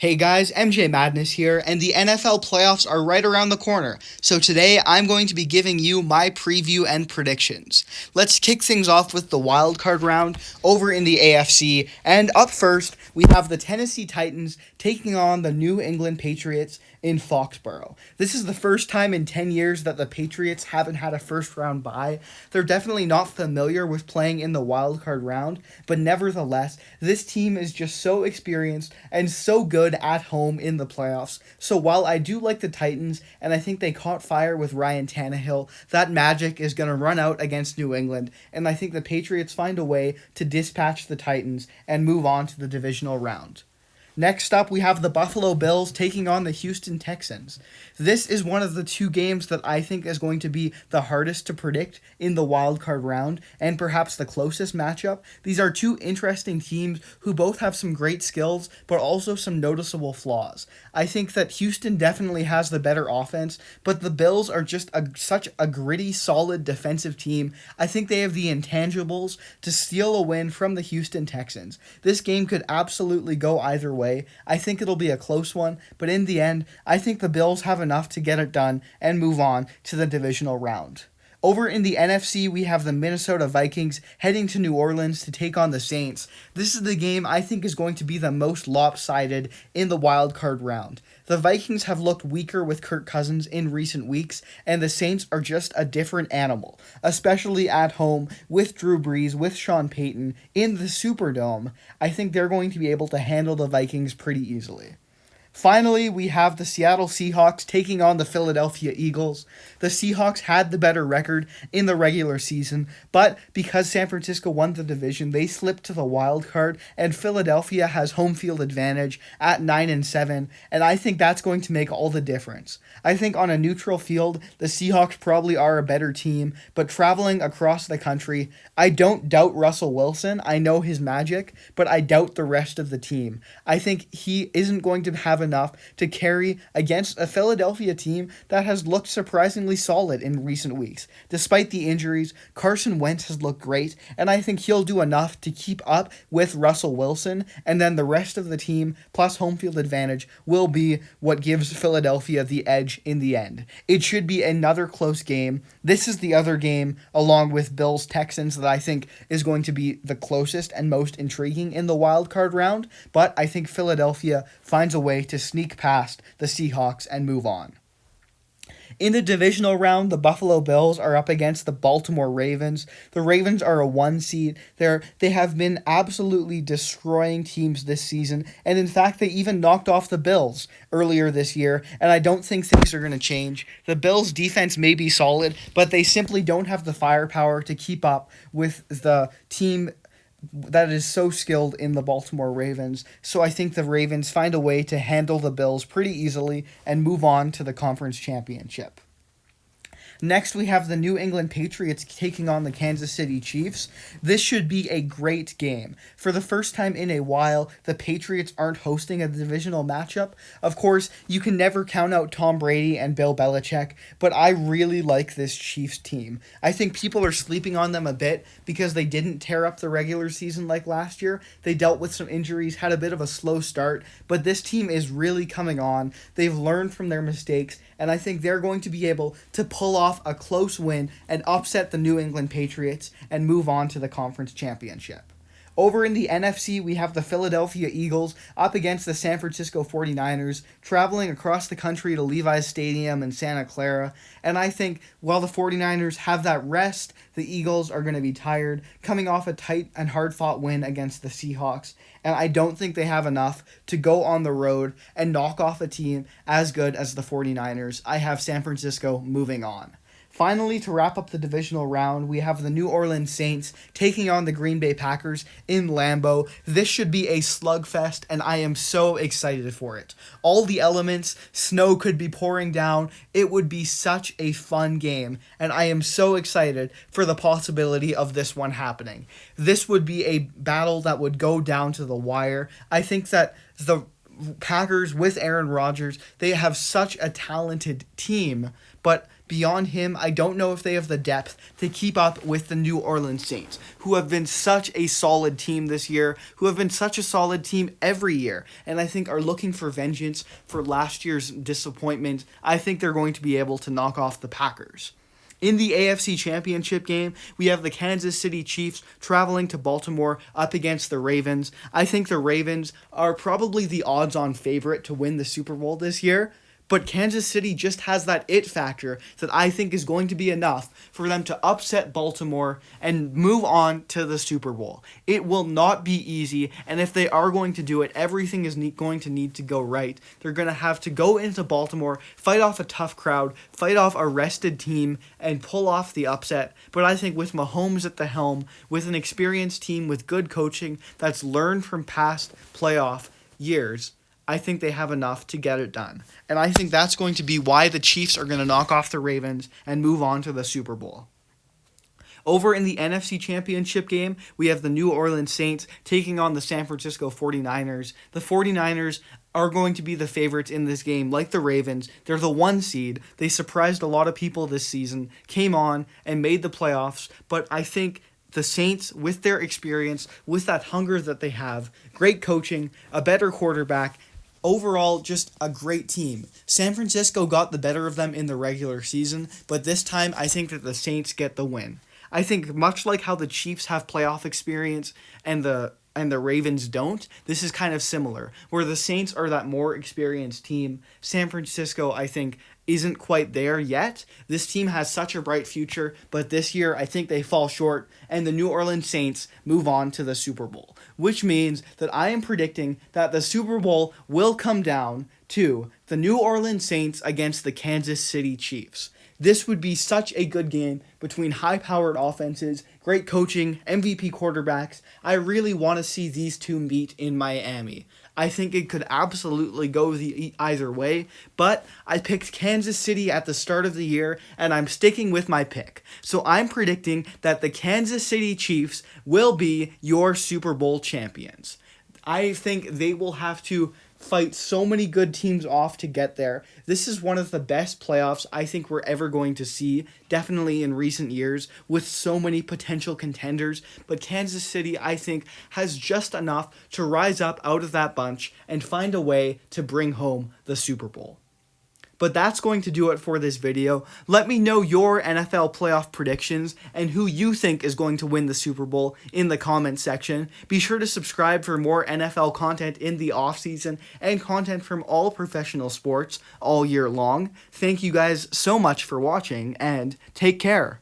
Hey guys, MJ Madness here, and the NFL playoffs are right around the corner. So today I'm going to be giving you my preview and predictions. Let's kick things off with the wild card round over in the AFC, and up first we have the Tennessee Titans taking on the New England Patriots in Foxborough. This is the first time in 10 years that the Patriots haven't had a first round bye. They're definitely not familiar with playing in the wild card round, but nevertheless, this team is just so experienced and so good at home in the playoffs. So while I do like the Titans, and I think they caught fire with Ryan Tannehill, that magic is going to run out against New England, and I think the Patriots find a way to dispatch the Titans and move on to the divisional round. Next up, we have the Buffalo Bills taking on the Houston Texans. This is one of the two games that I think is going to be the hardest to predict in the wild card round, and perhaps the closest matchup. These are two interesting teams who both have some great skills, but also some noticeable flaws. I think that Houston definitely has the better offense, but the Bills are just such a gritty, solid defensive team. I think they have the intangibles to steal a win from the Houston Texans. This game could absolutely go either way. I think it'll be a close one, but in the end, I think the Bills have enough to get it done and move on to the divisional round. Over in the NFC, we have the Minnesota Vikings heading to New Orleans to take on the Saints. This is the game I think is going to be the most lopsided in the wild card round. The Vikings have looked weaker with Kirk Cousins in recent weeks, and the Saints are just a different animal, especially at home with Drew Brees, with Sean Payton in the Superdome. I think they're going to be able to handle the Vikings pretty easily. Finally, we have the Seattle Seahawks taking on the Philadelphia Eagles. The Seahawks had the better record in the regular season, but because San Francisco won the division, they slipped to the wild card, and Philadelphia has home field advantage at 9-7, and I think that's going to make all the difference. I think on a neutral field, the Seahawks probably are a better team, but traveling across the country, I don't doubt Russell Wilson. I know his magic, but I doubt the rest of the team. I think he isn't going to have enough to carry against a Philadelphia team that has looked surprisingly solid in recent weeks. Despite the injuries, Carson Wentz has looked great, and I think he'll do enough to keep up with Russell Wilson, and then the rest of the team, plus home field advantage, will be what gives Philadelphia the edge in the end. It should be another close game. This is the other game, along with Bills-Texans, that I think is going to be the closest and most intriguing in the wild card round, but I think Philadelphia finds a way to sneak past the Seahawks and move on. In the divisional round, the Buffalo Bills are up against the Baltimore Ravens. The Ravens are a 1 seed. They have been absolutely destroying teams this season, and in fact, they even knocked off the Bills earlier this year, and I don't think things are going to change. The Bills' defense may be solid, but they simply don't have the firepower to keep up with the team that is so skilled in the Baltimore Ravens. So I think the Ravens find a way to handle the Bills pretty easily and move on to the conference championship. Next, we have the New England Patriots taking on the Kansas City Chiefs. This should be a great game. For the first time in a while, the Patriots aren't hosting a divisional matchup. Of course, you can never count out Tom Brady and Bill Belichick, but I really like this Chiefs team. I think people are sleeping on them a bit because they didn't tear up the regular season like last year. They dealt with some injuries, had a bit of a slow start, but this team is really coming on. They've learned from their mistakes, and I think they're going to be able to pull off a close win and upset the New England Patriots and move on to the conference championship. Over in the NFC, we have the Philadelphia Eagles up against the San Francisco 49ers, traveling across the country to Levi's Stadium in Santa Clara. And I think while the 49ers have that rest, the Eagles are going to be tired, coming off a tight and hard-fought win against the Seahawks. And I don't think they have enough to go on the road and knock off a team as good as the 49ers. I have San Francisco moving on. Finally, to wrap up the divisional round, we have the New Orleans Saints taking on the Green Bay Packers in Lambeau. This should be a slugfest, and I am so excited for it. All the elements, snow could be pouring down. It would be such a fun game, and I am so excited for the possibility of this one happening. This would be a battle that would go down to the wire. I think that the Packers with Aaron Rodgers, they have such a talented team, but beyond him, I don't know if they have the depth to keep up with the New Orleans Saints, who have been such a solid team this year, who have been such a solid team every year, and I think are looking for vengeance for last year's disappointment. I think they're going to be able to knock off the Packers. In the AFC Championship game, we have the Kansas City Chiefs traveling to Baltimore up against the Ravens. I think the Ravens are probably the odds-on favorite to win the Super Bowl this year, but Kansas City just has that it factor that I think is going to be enough for them to upset Baltimore and move on to the Super Bowl. It will not be easy, and if they are going to do it, everything is going to need to go right. They're going to have to go into Baltimore, fight off a tough crowd, fight off a rested team, and pull off the upset. But I think with Mahomes at the helm, with an experienced team with good coaching that's learned from past playoff years, I think they have enough to get it done. And I think that's going to be why the Chiefs are going to knock off the Ravens and move on to the Super Bowl. Over in the NFC Championship game, we have the New Orleans Saints taking on the San Francisco 49ers. The 49ers are going to be the favorites in this game, like the Ravens. They're the 1 seed. They surprised a lot of people this season, came on and made the playoffs, but I think the Saints, with their experience, with that hunger that they have, great coaching, a better quarterback, overall, just a great team. San Francisco got the better of them in the regular season, but this time I think that the Saints get the win. I think much like how the Chiefs have playoff experience and the Ravens don't, this is kind of similar, where the Saints are that more experienced team. San Francisco, I think, isn't quite there yet. This team has such a bright future, but this year I think they fall short, and the New Orleans Saints move on to the Super Bowl, which means that I am predicting that the Super Bowl will come down to the New Orleans Saints against the Kansas City Chiefs. This would be such a good game between high-powered offenses, great coaching, MVP quarterbacks. I really want to see these two meet in Miami. I think it could absolutely go either way, but I picked Kansas City at the start of the year, and I'm sticking with my pick. So I'm predicting that the Kansas City Chiefs will be your Super Bowl champions. I think they will have to fight so many good teams off to get there. This is one of the best playoffs I think we're ever going to see, definitely in recent years, with so many potential contenders. But Kansas City, I think, has just enough to rise up out of that bunch and find a way to bring home the Super Bowl. But that's going to do it for this video. Let me know your NFL playoff predictions and who you think is going to win the Super Bowl in the comments section. Be sure to subscribe for more NFL content in the offseason and content from all professional sports all year long. Thank you guys so much for watching, and take care.